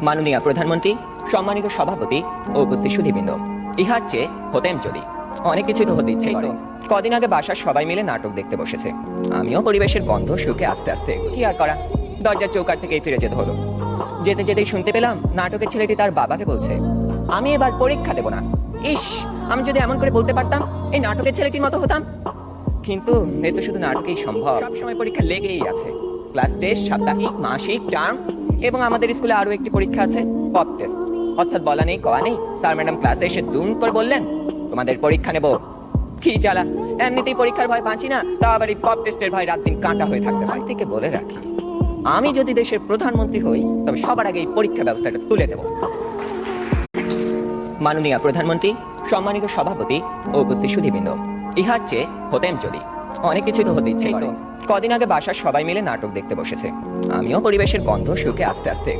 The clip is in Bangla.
মাননীয় প্রধানমন্ত্রী, সম্মানিত সভাপতি ও উপস্থিত সুধীবৃন্দ, ইহার চেয়ে হতেম যদি অনেক কিছু তো হতে ইচ্ছে করে। কদিন আগে বাসার সবাই মিলে নাটক দেখতে বসেছে। আমিও পরিবেশের গন্ধ শুকে আস্তে আস্তে কি আর করা, দরজার চৌকাঠ থেকেই ফিরে যেতে হলো। যেতে যেতেই শুনতে পেলাম নাটকের ছেলেটি তার বাবাকে বলছে, আমি এবার পরীক্ষা দেব না। ইস, আমি যদি এমন করে বলতে পারতাম, এই নাটকের ছেলেটির মতো হতাম। কিন্তু এ তো শুধু নাটকেই সম্ভব, সবসময় পরীক্ষা লেগেই আছে। ক্লাস টেস্ট, সাপ্তাহিক, মাসিক, টার্ম, এবং আমাদের স্কুলে আরো একটি পরীক্ষা আছে, পপ টেস্ট। অর্থাৎ বলা নেই কওয়া নেই, স্যার ম্যাডাম ক্লাসে এসে দুম করে বললেন, তোমাদের পরীক্ষা নেব। কি জ্বালা, এমনিতেই পরীক্ষার ভয় বাঁচি না, তা আবার এই পপ টেস্টের ভয় রাত দিন কাঁটা হয়ে থাকতে হয়। থেকে বলে রাখি, আমি যদি দেশের প্রধানমন্ত্রী হই তবে সবার আগে এই পরীক্ষা ব্যবস্থাটা তুলে দেব। মাননীয় প্রধানমন্ত্রী, সম্মানিত সভাপতি ও উপস্থিত সুধীবৃন্দ, ইহার চেয়ে হতেম যদি অনেক কিছু তো হতে ইচ্ছে করে। কদিন আগে বাসার সবাই মিলে নাটক দেখতে বসেছে। আমিও পরিবেশের গন্ধ শুকে আস্তে আস্তে